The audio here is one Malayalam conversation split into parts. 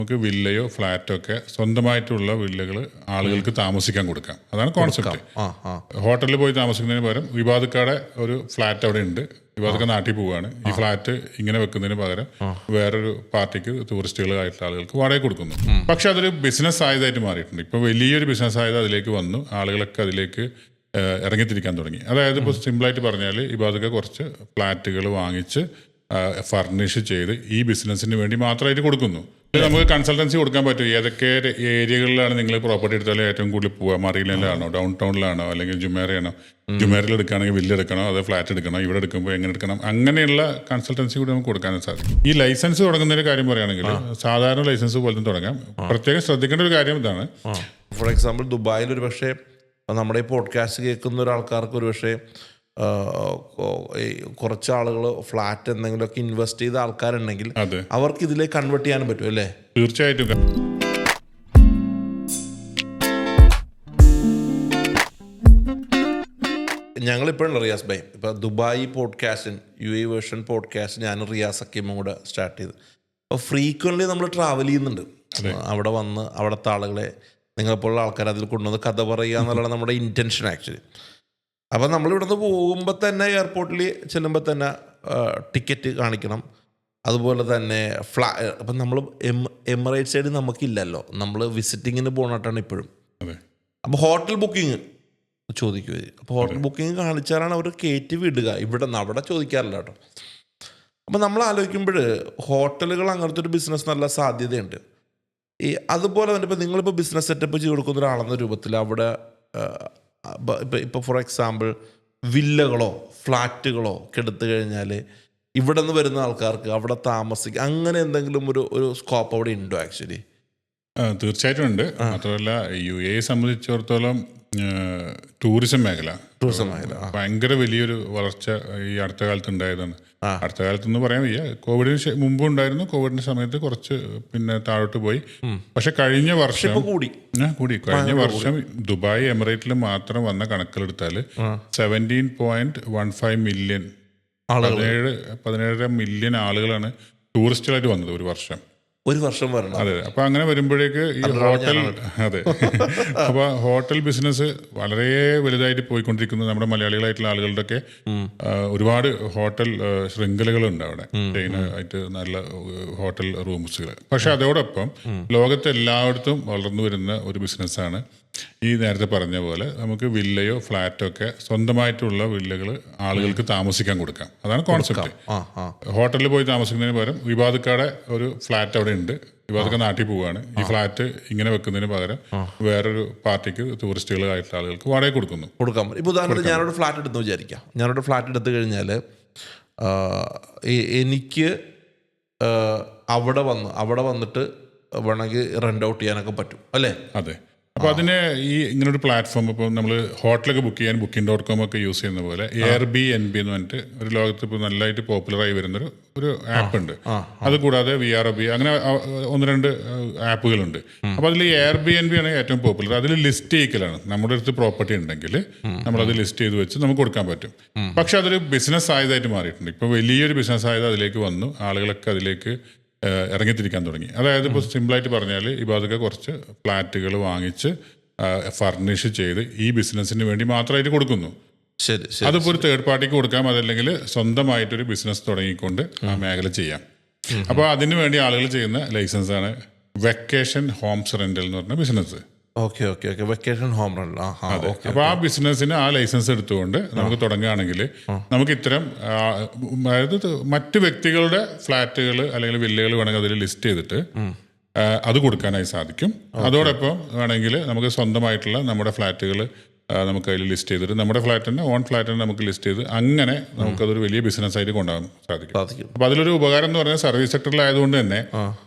നമുക്ക് വില്ലയോ ഫ്ലാറ്റോ ഒക്കെ സ്വന്തമായിട്ടുള്ള വില്ലകൾ ആളുകൾക്ക് താമസിക്കാൻ കൊടുക്കാം. അതാണ് കോൺസെപ്റ്റ്. ഹോട്ടലിൽ പോയി താമസിക്കുന്നതിന് പകരം വിവാദക്കാടെ ഒരു ഫ്ലാറ്റ് അവിടെ ഉണ്ട്, വിവാദക്ക നാട്ടിൽ പോവുകയാണ്, ഈ ഫ്ലാറ്റ് ഇങ്ങനെ വെക്കുന്നതിന് പകരം വേറൊരു പാർട്ടിക്ക് ടൂറിസ്റ്റുകളായിട്ടുള്ള ആളുകൾക്ക് വാടക കൊടുക്കുന്നു. പക്ഷെ അതൊരു ബിസിനസ് സാധ്യതയായിട്ട് മാറിയിട്ടുണ്ട്. ഇപ്പോൾ വലിയൊരു ബിസിനസ് സാധ്യത അതിലേക്ക് വന്നു, ആളുകളൊക്കെ അതിലേക്ക് ഇറങ്ങിത്തിരിക്കാൻ തുടങ്ങി. അതായത് ഇപ്പോൾ സിമ്പിളായിട്ട് പറഞ്ഞാൽ വിവാദക്ക കുറച്ച് ഫ്ലാറ്റുകൾ വാങ്ങിച്ച് ഫർണിഷ് ചെയ്ത് ഈ ബിസിനസ്സിന് വേണ്ടി മാത്രമായിട്ട് കൊടുക്കുന്നു. നമുക്ക് കൺസൾട്ടൻസി കൊടുക്കാൻ പറ്റും. ഏതൊക്കെ ഏരിയകളിലാണ് നിങ്ങൾ പ്രോപ്പർട്ടി എടുത്താലും ഏറ്റവും കൂടുതൽ പോവുക, മറീലൻഡിലാണോ, ഡൗൺ ടൗണിലാണോ, അല്ലെങ്കിൽ ജുമേറയാണോ, ജുമേറിൽ എടുക്കുകയാണെങ്കിൽ വില്ല എടുക്കണോ, അതോ ഫ്ലാറ്റ് എടുക്കണോ, ഇവിടെ എടുക്കുമ്പോൾ എങ്ങനെ എടുക്കണം, അങ്ങനെയുള്ള കൺസൾട്ടൻസി കൂടി നമുക്ക് കൊടുക്കാൻ സാധിക്കും. ഈ ലൈസൻസ് തുടങ്ങുന്നതിന്റെ കാര്യം പറയുകയാണെങ്കിൽ സാധാരണ ലൈസൻസ് പോലെ തുടങ്ങാം. പ്രത്യേകം ശ്രദ്ധിക്കേണ്ട ഒരു കാര്യം ഇതാണ്. ഫോർ എക്സാമ്പിൾ ദുബായിൽ ഒരു പക്ഷേ നമ്മുടെ ഈ പോഡ്കാസ്റ്റ് കേൾക്കുന്ന ഒരാൾക്കാർക്ക് ഒരു പക്ഷേ കുറച്ച് ആളുകൾ ഫ്ലാറ്റ് എന്തെങ്കിലുമൊക്കെ ഇൻവെസ്റ്റ് ചെയ്ത ആൾക്കാരുണ്ടെങ്കിൽ അവർക്ക് ഇതിലേക്ക് കൺവേർട്ട് ചെയ്യാനും പറ്റും അല്ലേ? തീർച്ചയായിട്ടും. ഞങ്ങളിപ്പോഴും റിയാസ് ഭായി ഇപ്പോൾ ദുബായ് പോഡ്കാസ്റ്റും UAE വേർഷൻ പോഡ്കാസ്റ്റ് ഞാൻ റിയാസ് ഹക്കീമും കൂടെ സ്റ്റാർട്ട് ചെയ്തു. അപ്പോൾ ഫ്രീക്വൻ്റ്ലി നമ്മൾ ട്രാവൽ ചെയ്യുന്നുണ്ട്. അവിടെ വന്ന് അവിടുത്തെ ആളുകളെ നിങ്ങളെപ്പോലുള്ള ആൾക്കാർ അതിൽ കൊണ്ടുവന്ന് കഥ പറയുക എന്നുള്ളതാണ് നമ്മുടെ ഇൻറ്റൻഷൻ ആക്ച്വലി. അപ്പം നമ്മളിവിടുന്ന് പോകുമ്പോൾ തന്നെ എയർപോർട്ടിൽ ചെല്ലുമ്പോൾ തന്നെ ടിക്കറ്റ് കാണിക്കണം. അതുപോലെ തന്നെ അപ്പം നമ്മൾ എമിറേറ്റ്സ് സൈഡ് നമുക്കില്ലല്ലോ, നമ്മൾ വിസിറ്റിങ്ങിന് പോകണട്ടാണ് ഇപ്പോഴും. അപ്പോൾ ഹോട്ടൽ ബുക്കിംഗ് ചോദിക്കുക. അപ്പോൾ ഹോട്ടൽ ബുക്കിംഗ് കാണിച്ചാലാണ് അവർ കയറ്റി വിടുക. ഇവിടെ നിന്ന് അവിടെ ചോദിക്കാറില്ല കേട്ടോ. അപ്പം നമ്മൾ ആലോചിക്കുമ്പോൾ ഹോട്ടലുകൾ അങ്ങനത്തെ ഒരു ബിസിനസ് നല്ല സാധ്യതയുണ്ട്. അതുപോലെ തന്നെ ഇപ്പം നിങ്ങളിപ്പോൾ ബിസിനസ് സെറ്റപ്പ് ചെയ്ത് കൊടുക്കുന്ന ഒരാളെന്ന രൂപത്തിൽ അവിടെ ഇപ്പോൾ ഫോർ എക്സാമ്പിൾ വില്ലകളോ ഫ്ലാറ്റുകളോ ഒക്കെ എടുത്തു കഴിഞ്ഞാൽ ഇവിടെ നിന്ന് വരുന്ന ആൾക്കാർക്ക് അവിടെ താമസിക്കുക അങ്ങനെ എന്തെങ്കിലും ഒരു സ്കോപ്പ് അവിടെ ഉണ്ടോ ആക്ച്വലി? തീർച്ചയായിട്ടും ഉണ്ട്. മാത്രമല്ല UAE സംബന്ധിച്ചിടത്തോളം ടൂറിസം മേഖല ഭയങ്കര വലിയൊരു വളർച്ച ഈ അടുത്ത കാലത്ത് ഉണ്ടായതാണ്. അടുത്ത കാലത്തെന്ന് പറയാൻ വയ്യ, കോവിഡിന് മുമ്പ് ഉണ്ടായിരുന്നു. കോവിഡിന്റെ സമയത്ത് കുറച്ച് പിന്നെ താഴോട്ട് പോയി. പക്ഷെ കഴിഞ്ഞ വർഷം കഴിഞ്ഞ വർഷം ദുബായ് എമിറേറ്റിൽ മാത്രം വന്ന കണക്കിലെടുത്താൽ 17.15 മില്യൺ 17 മില്യൺ ആളുകളാണ് ടൂറിസ്റ്റുകളായിട്ട് വന്നത് ഒരു വർഷം വരണം. അതെ. അപ്പൊ അങ്ങനെ വരുമ്പോഴേക്ക് ഈ ഹോട്ടൽ അപ്പൊ ഹോട്ടൽ ബിസിനസ് വളരെ വലുതായിട്ട് പോയിക്കൊണ്ടിരിക്കുന്നത് നമ്മുടെ മലയാളികളായിട്ടുള്ള ആളുകളുടെ ഒക്കെ ഒരുപാട് ഹോട്ടൽ ശൃംഖലകളുണ്ട് അവിടെ, ചെയിനായിട്ട് നല്ല ഹോട്ടൽ റൂംസുകൾ. പക്ഷെ അതോടൊപ്പം ലോകത്ത് എല്ലായിടത്തും വളർന്നു വരുന്ന ഒരു ബിസിനസ്സാണ് ഈ നേരത്തെ പറഞ്ഞ പോലെ നമുക്ക് വില്ലയോ ഫ്ലാറ്റോ ഒക്കെ സ്വന്തമായിട്ടുള്ള വില്ലകൾ ആളുകൾക്ക് താമസിക്കാൻ കൊടുക്കാം. അതാണ് കോൺസെപ്റ്റ്. ഹോട്ടലിൽ പോയി താമസിക്കുന്നതിന് പകരം വിവാദക്കാടെ ഒരു ഫ്ലാറ്റ് അവിടെ ഉണ്ട്, വിവാദക്ക നാട്ടിൽ പോവുകയാണ്, ഈ ഫ്ലാറ്റ് ഇങ്ങനെ വെക്കുന്നതിന് പകരം വേറൊരു പാർട്ടിക്ക് ടൂറിസ്റ്റുകളായിട്ടുള്ള ആളുകൾക്ക് വാടക കൊടുക്കുന്നു. ഇപ്പോൾ ഉദാഹരണത്തിന് ഞാനൊരു ഫ്ലാറ്റ് എടുത്തു വിചാരിക്കാം. ഞാനൊരു ഫ്ലാറ്റ് എടുത്തു കഴിഞ്ഞാൽ എനിക്ക് അവിടെ വന്നിട്ട് വേണമെങ്കിൽ റെൻ്റ് ഔട്ട് ചെയ്യാനൊക്കെ പറ്റും അല്ലേ? അതെ. അപ്പോൾ അതിന് ഈ ഇങ്ങനൊരു പ്ലാറ്റ്ഫോം ഇപ്പോൾ നമ്മൾ ഹോട്ടലൊക്കെ ബുക്ക് ചെയ്യാൻ Booking.com ഒക്കെ യൂസ് ചെയ്യുന്ന പോലെ Airbnb എന്ന് പറഞ്ഞിട്ട് ഒരു ലോകത്ത് ഇപ്പോൾ നല്ലതായിട്ട് പോപ്പുലറായി വരുന്നൊരു ആപ്പ് ഉണ്ട്. അതുകൂടാതെ VRB അങ്ങനെ 1-2 ആപ്പുകളുണ്ട്. അപ്പോൾ അതിൽ Airbnb ആണ് ഏറ്റവും പോപ്പുലർ. അതിൽ ലിസ്റ്റ് ചെയ്യിക്കലാണ്. നമ്മുടെ അടുത്ത് പ്രോപ്പർട്ടി ഉണ്ടെങ്കിൽ നമ്മളത് ലിസ്റ്റ് ചെയ്ത് വെച്ച് നമുക്ക് കൊടുക്കാൻ പറ്റും. പക്ഷെ അതൊരു ബിസിനസ് സാധ്യതയായിട്ട് മാറിയിട്ടുണ്ട്. ഇപ്പോൾ വലിയൊരു ബിസിനസ് സാധ്യത അതിലേക്ക് വന്നു, ആളുകളൊക്കെ അതിലേക്ക് ഇറങ്ങിത്തിരിക്കാൻ തുടങ്ങി. അതായത് ഇപ്പോൾ സിമ്പിളായിട്ട് പറഞ്ഞാൽ വിവാദക്ക കുറച്ച് ഫ്ലാറ്റുകൾ വാങ്ങിച്ച് ഫർണിഷ് ചെയ്ത് ഈ ബിസിനസ്സിന് വേണ്ടി മാത്രമായിട്ട് കൊടുക്കുന്നു. അതിപ്പോൾ ഒരു തേർഡ് പാർട്ടിക്ക് കൊടുക്കാം, അതല്ലെങ്കിൽ സ്വന്തമായിട്ടൊരു ബിസിനസ് തുടങ്ങിക്കൊണ്ട് ആ മേഖല ചെയ്യാം. അപ്പോൾ അതിനു വേണ്ടി ആളുകൾ ചെയ്യുന്ന ലൈസൻസാണ് വെക്കേഷൻ ഹോംസ് റെന്റൽ എന്ന് പറഞ്ഞ ബിസിനസ്. Vacation home rental. അപ്പോൾ ആ ബിസിനസ്സിന് ആ ലൈസൻസ് എടുത്തുകൊണ്ട് നമുക്ക് തുടങ്ങുകയാണെങ്കിൽ നമുക്ക് ഇത്തരം അതായത് മറ്റ് വ്യക്തികളുടെ ഫ്ലാറ്റുകൾ അല്ലെങ്കിൽ വില്ലകൾ വേണമെങ്കിൽ അതിൽ ലിസ്റ്റ് ചെയ്തിട്ട് അത് കൊടുക്കാനായി സാധിക്കും. അതോടൊപ്പം വേണമെങ്കിൽ നമുക്ക് സ്വന്തമായിട്ടുള്ള നമ്മുടെ ഫ്ലാറ്റുകൾ നമുക്ക് അതിൽ ലിസ്റ്റ് ചെയ്തിട്ട് നമ്മുടെ ഫ്ലാറ്റിൻ്റെ ഓൺ ഫ്ലാറ്റിനെ നമുക്ക് ലിസ്റ്റ് ചെയ്ത് അങ്ങനെ നമുക്കതൊരു വലിയ ബിസിനസ് ആയിട്ട് കൊണ്ടുപോകാൻ സാധിക്കും. അപ്പോൾ അതിലൊരു ഉപകാരം എന്ന് പറഞ്ഞാൽ സർവീസ് സെക്ടറിലായതുകൊണ്ട് തന്നെ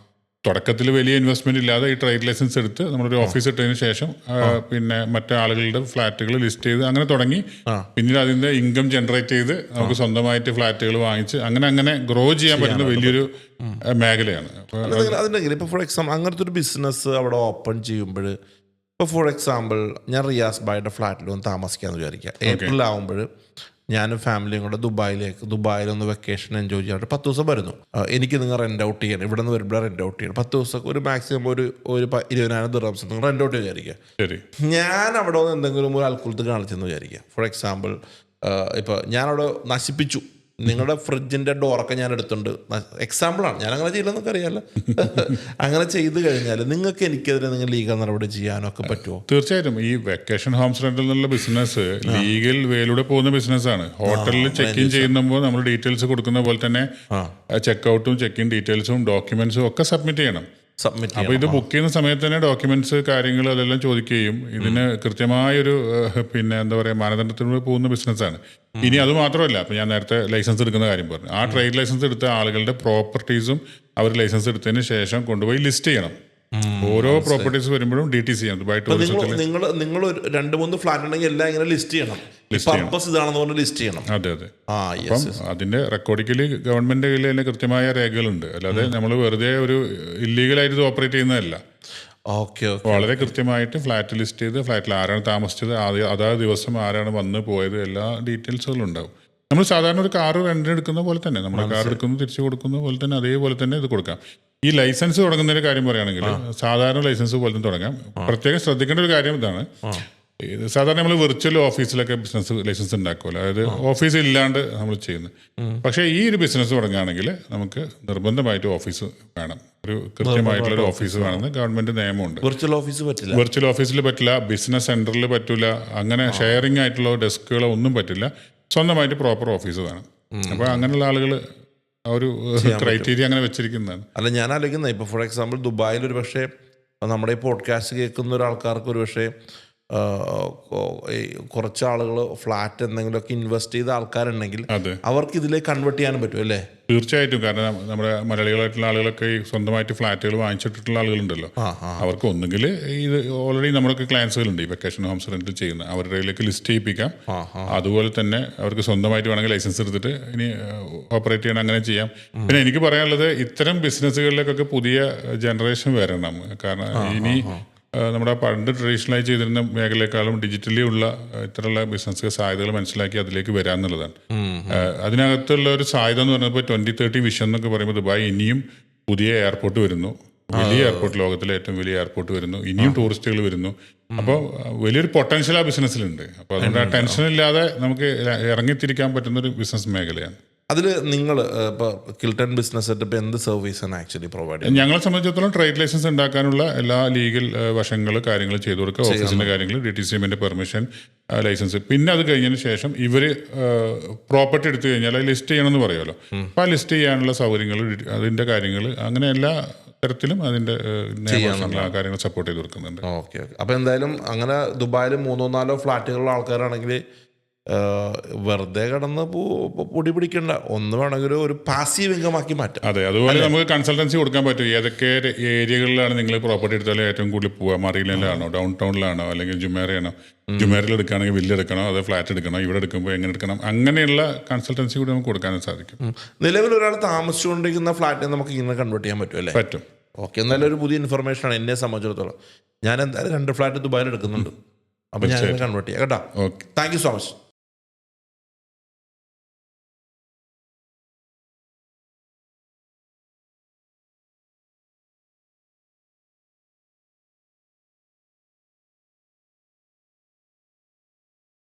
തുടക്കത്തിൽ വലിയ ഇൻവെസ്റ്റ്മെന്റ് ഇല്ലാതെ ഈ ട്രേഡ് ലൈസൻസ് എടുത്ത് നമ്മളൊരു ഓഫീസ് ഇട്ടതിന് ശേഷം പിന്നെ മറ്റു ആളുകളുടെ ഫ്ലാറ്റുകൾ ലിസ്റ്റ് ചെയ്ത് അങ്ങനെ തുടങ്ങി പിന്നീട് അതിന്റെ ഇൻകം ജനറേറ്റ് ചെയ്ത് നമുക്ക് സ്വന്തമായിട്ട് ഫ്ലാറ്റുകൾ വാങ്ങിച്ച് അങ്ങനെ ഗ്രോ ചെയ്യാൻ പറ്റുന്ന വലിയൊരു മേഖലയാണ്. ഇപ്പോൾ ഫോർ എക്സാമ്പിൾ അങ്ങനത്തെ ഒരു ബിസിനസ് അവിടെ ഓപ്പൺ ചെയ്യുമ്പോൾ ഇപ്പോൾ ഫോർ എക്സാമ്പിൾ ഞാൻ റിയാസ് ഭായിയുടെ ഫ്ലാറ്റിൽ വന്ന് താമസിക്കാമെന്ന് വിചാരിക്കാം. ഏപ്രിൽ ആകുമ്പോൾ ഞാനും ഫാമിലിയും കൂടെ ദുബായിലൊന്ന് വെക്കേഷൻ എൻജോയ് ചെയ്യാനായിട്ട് 10 ദിവസം വരുന്നു. എനിക്ക് നിങ്ങൾ റെൻ്റ് ഔട്ട് ചെയ്യണം, ഇവിടെ നിന്ന് വരുമ്പോൾ റെൻ്റ് ഔട്ട് ചെയ്യണം. 10 ദിവസം ഒരു മാക്സിമം ഒരു 20,000 ദിർഹംസ് നിങ്ങൾ റെൻ്റ് ഔട്ട് വിചാരിക്കുക. ശരി. ഞാൻ അവിടെ നിന്ന് എന്തെങ്കിലും ഒരു അൽക്കുലത്ത് കാണിച്ചെന്ന് വിചാരിക്കുക. ഫോർ എക്സാമ്പിൾ ഇപ്പോൾ ഞാനവിടെ നശിപ്പിച്ചു, നിങ്ങളുടെ ഫ്രിഡ്ജിൻ്റെ ഡോറൊക്കെ ഞാൻ എടുത്തിട്ടുണ്ട്, എക്സാമ്പിളാണ്, ഞാൻ അങ്ങനെ ചെയ്യില്ലെന്നൊക്കെ അറിയാമല്ലോ. അങ്ങനെ ചെയ്ത് കഴിഞ്ഞാൽ നിങ്ങൾക്ക് എനിക്കെതിരെ നിങ്ങൾ ലീഗൽ നടപടി ചെയ്യാനൊക്കെ പറ്റുമോ? തീർച്ചയായിട്ടും. ഈ വെക്കേഷൻ ഹോംസ് റെന്റൽ എന്നുള്ള ബിസിനസ് ലീഗൽ വേയിലൂടെ പോകുന്ന ബിസിനസ്സാണ്. ഹോട്ടലിൽ ചെക്ക് ഇൻ ചെയ്യുമ്പോൾ നമ്മൾ ഡീറ്റെയിൽസ് കൊടുക്കുന്ന പോലെ തന്നെ ചെക്ക് ചെക്ക് ഇൻ ഡീറ്റെയിൽസും ഡോക്യുമെന്റ്സും ഒക്കെ സബ്മിറ്റ് ചെയ്യണം. അപ്പൊ ഇത് ബുക്ക് ചെയ്യുന്ന സമയത്ത് തന്നെ ഡോക്യുമെന്റ്സ് കാര്യങ്ങൾ അതെല്ലാം ചോദിക്കുകയും ഇതിന് കൃത്യമായൊരു പിന്നെ എന്താ പറയുക മാനദണ്ഡത്തിലൂടെ പോകുന്ന ബിസിനസ്സാണ്. ഇനി അത് മാത്രമല്ല, അപ്പൊ ഞാൻ നേരത്തെ ലൈസൻസ് എടുക്കുന്ന കാര്യം പറഞ്ഞു. ആ ട്രേഡ് ലൈസൻസ് എടുത്ത ആളുകളുടെ പ്രോപ്പർട്ടീസും അവർ ലൈസൻസ് എടുത്തതിന് ശേഷം കൊണ്ടുപോയി ലിസ്റ്റ് ചെയ്യണം. ഓരോ പ്രോപ്പർട്ടീസ് വരുമ്പോഴും DTC ചെയ്യണം. ദുബായ് നിങ്ങൾ 2-3 ഫ്ലാറ്റ് ഉണ്ടെങ്കിൽ എല്ലാം ഇങ്ങനെ ലിസ്റ്റ് ചെയ്യണം. പർപ്പസ് ഇതാണെന്ന് പറഞ്ഞ് ലിസ്റ്റ് ചെയ്യണം. അതെ. അപ്പം അതിന്റെ റെക്കോർഡിക്കലി ഗവൺമെന്റ് കയ്യിൽ തന്നെ കൃത്യമായ രേഖകളുണ്ട്. അല്ലാതെ നമ്മൾ വെറുതെ ഒരു ഇല്ലീഗലായിട്ട് ഓപ്പറേറ്റ് ചെയ്യുന്നതല്ല. വളരെ കൃത്യമായിട്ട് ഫ്ലാറ്റ് ലിസ്റ്റ് ചെയ്ത് ഫ്ലാറ്റിൽ ആരാണ് താമസിച്ചത്, അതാത് ദിവസം ആരാണ് വന്ന് പോയത്, എല്ലാ ഡീറ്റെയിൽസുകളും ഉണ്ടാവും. നമ്മൾ സാധാരണ ഒരു കാറ് റെന്റിന് എടുക്കുന്ന പോലെ തന്നെ, നമ്മുടെ കാർ എടുക്കുന്നു തിരിച്ചു കൊടുക്കുന്ന പോലെ തന്നെ അതേപോലെ തന്നെ ഇത് കൊടുക്കാം. ഈ ലൈസൻസ് തുടങ്ങുന്നതിന്റെ കാര്യം പറയുകയാണെങ്കിൽ സാധാരണ ലൈസൻസ് പോലെ തന്നെ തുടങ്ങാം. പ്രത്യേകം ശ്രദ്ധിക്കേണ്ട ഒരു കാര്യം ഇതാണ്, സാധാരണ നമ്മൾ വെർച്വൽ ഓഫീസിലൊക്കെ ബിസിനസ് ലൈസൻസ് ഉണ്ടാക്കുമല്ലോ, അതായത് ഓഫീസ് ഇല്ലാണ്ട് നമ്മൾ ചെയ്യുന്നത്. പക്ഷേ ഈ ഒരു ബിസിനസ് തുടങ്ങുകയാണെങ്കിൽ നമുക്ക് നിർബന്ധമായിട്ട് ഓഫീസ് വേണം, ഒരു കൃത്യമായിട്ടുള്ള ഒരു ഓഫീസ് വേണമെന്ന് ഗവൺമെന്റ് നിയമമുണ്ട്. വെർച്വൽ ഓഫീസിൽ പറ്റില്ല, ബിസിനസ് സെന്ററിൽ പറ്റില്ല, അങ്ങനെ ഷെയറിംഗ് ആയിട്ടുള്ള ഡെസ്കുകളോ ഒന്നും പറ്റില്ല. സ്വന്തമായിട്ട് പ്രോപ്പർ ഓഫീസ് വേണം. അപ്പോൾ അങ്ങനെയുള്ള ആളുകൾ ഒരു ക്രൈറ്റീരിയ അങ്ങനെ വെച്ചിരിക്കുന്നതാണ്. അല്ല, ഞാൻ ആലോചിക്കുന്നത് ഇപ്പോൾ ഫോർ എക്സാമ്പിൾ ദുബായിൽ ഒരു പക്ഷേ നമ്മുടെ ഈ പോഡ്കാസ്റ്റ് കേൾക്കുന്ന ഒരാൾക്കാർക്ക് ഒരു പക്ഷേ കുറച്ച് ആളുകൾ ഫ്ലാറ്റ് എന്തെങ്കിലുമൊക്കെ ഇൻവെസ്റ്റ് ചെയ്ത ആൾക്കാരുണ്ടെങ്കിൽ അവർക്ക് ഇതിലേക്ക് കൺവേർട്ട് ചെയ്യാനും പറ്റും അല്ലേ? തീർച്ചയായിട്ടും. കാരണം നമ്മുടെ മലയാളികളായിട്ടുള്ള ആളുകളൊക്കെ ഈ സ്വന്തമായിട്ട് ഫ്ലാറ്റുകൾ വാങ്ങിച്ചിട്ടുള്ള ആളുകളുണ്ടല്ലോ, അവർക്ക് ഒന്നുകിൽ ഇത് ഓൾറെഡി നമ്മുടെ ക്ലയൻസുകളുണ്ട് ഈ വെക്കേഷൻ ഹോംസ് റെന്റൽ ചെയ്യുന്ന, അവരുടെയിലേക്ക് ലിസ്റ്റ് ചെയ്യിപ്പിക്കാം. അതുപോലെ തന്നെ അവർക്ക് സ്വന്തമായിട്ട് വേണമെങ്കിൽ ലൈസൻസ് എടുത്തിട്ട് ഇനി ഓപ്പറേറ്റ് ചെയ്യണം, അങ്ങനെ ചെയ്യാം. പിന്നെ എനിക്ക് പറയാനുള്ളത്, ഇത്തരം ബിസിനസ്സുകളിലേക്കൊക്കെ പുതിയ ജനറേഷൻ വരണം. കാരണം ഇനി നമ്മുടെ പണ്ട് ട്രഡീഷണലായി ചെയ്തിരുന്ന മേഖലയെക്കാളും ഡിജിറ്റലി ഉള്ള ഇത്തരമുള്ള ബിസിനസ് സാധ്യതകൾ മനസ്സിലാക്കി അതിലേക്ക് വരാമെന്നുള്ളതാണ്. അതിനകത്തുള്ള ഒരു സാധ്യത എന്ന് പറയുമ്പോൾ 2030 വിഷൻ എന്നൊക്കെ പറയുമ്പോൾ ദുബായ് ഇനിയും പുതിയ എയർപോർട്ട് വരുന്നു, വലിയ എയർപോർട്ട്, ലോകത്തിലെ ഏറ്റവും വലിയ എയർപോർട്ട് വരുന്നു, ഇനിയും ടൂറിസ്റ്റുകൾ വരുന്നു. അപ്പോൾ വലിയൊരു പൊട്ടൻഷ്യൽ ആ ബിസിനസ്സിലുണ്ട്. അപ്പോൾ അതുകൊണ്ട് ആ ടെൻഷൻ ഇല്ലാതെ നമുക്ക് ഇറങ്ങിത്തിരിക്കാൻ പറ്റുന്നൊരു ബിസിനസ് മേഖലയാണ്. അതിൽ നിങ്ങൾ ഇപ്പോൾ കിൽട്ടൺ ബിസിനസ് സെറ്റപ്പ് എന്ത് സർവീസാണ് ആക്ച്വലി പ്രൊവൈഡ് ചെയ്യുന്നത്? ഞങ്ങളെ സംബന്ധിച്ചിടത്തോളം ട്രേഡ് ലൈസൻസ് ഉണ്ടാക്കാനുള്ള എല്ലാ ലീഗൽ വശങ്ങൾ കാര്യങ്ങൾ ചെയ്തു കൊടുക്കുക, ഓഫീസിൻ്റെ കാര്യങ്ങൾ, DTCMന്റെ പെർമിഷൻ, ലൈസൻസ്. പിന്നെ അത് കഴിഞ്ഞതിന് ശേഷം ഇവർ പ്രോപ്പർട്ടി എടുത്തു കഴിഞ്ഞാൽ അത് ലിസ്റ്റ് ചെയ്യണമെന്ന് പറയുമല്ലോ, അപ്പോൾ ആ ലിസ്റ്റ് ചെയ്യാനുള്ള സൗകര്യങ്ങൾ, അതിൻ്റെ കാര്യങ്ങൾ, അങ്ങനെ എല്ലാ തരത്തിലും അതിൻ്റെ കാര്യങ്ങൾ സപ്പോർട്ട് ചെയ്ത് കൊടുക്കുന്നുണ്ട്. ഓക്കെ. അപ്പോൾ എന്തായാലും അങ്ങനെ ദുബായിൽ 3-4 ഫ്ലാറ്റുകളുള്ള ആൾക്കാരാണെങ്കിൽ വെറുതെ കിടന്ന് പൊടി പിടിക്കണ്ട, ഒന്ന് വേണമെങ്കിൽ ഒരു പാസീവ് ഇൻകം ആക്കി മാറ്റാം. അതെ, അതുപോലെ നമുക്ക് കൺസൾട്ടൻസി കൊടുക്കാൻ പറ്റും. ഏതൊക്കെ ഏരിയകളിലാണ് നിങ്ങൾ പ്രോപ്പർട്ടി എടുത്താലും ഏറ്റവും കൂടുതൽ പോവുക, മറീലയിലാണോ, ഡൗൺ ടൗണിലാണോ, അല്ലെങ്കിൽ ജുമേറയാണോ, ജുമേറിൽ എടുക്കുകയാണെങ്കിൽ വില്ല എടുക്കണോ, അതോ ഫ്ലാറ്റ് എടുക്കണോ, ഇവിടെ എടുക്കുമ്പോൾ എങ്ങനെ എടുക്കണം, അങ്ങനെയുള്ള കൺസൾട്ടൻസി കൂടി നമുക്ക് കൊടുക്കാനും സാധിക്കും. നിലവിൽ ഒരാൾ താമസിച്ചുകൊണ്ടിരിക്കുന്ന ഫ്ലാറ്റിനെ നമുക്ക് ഇങ്ങനെ കൺവേർട്ട് ചെയ്യാൻ പറ്റും അല്ലേ? പറ്റും. ഓക്കെ, എന്നാലും ഒരു പുതിയ ഇൻഫർമേഷനാണ് എന്നെ സംബന്ധിച്ചിടത്തോളം. ഞാൻ എന്തായാലും 2 ഫ്ലാറ്റ് ദുബായിൽ എടുക്കുന്നുണ്ട്, അപ്പോൾ ഞാൻ കൺവേർട്ട് ചെയ്യാം കേട്ടോ. Okay, thank you so much.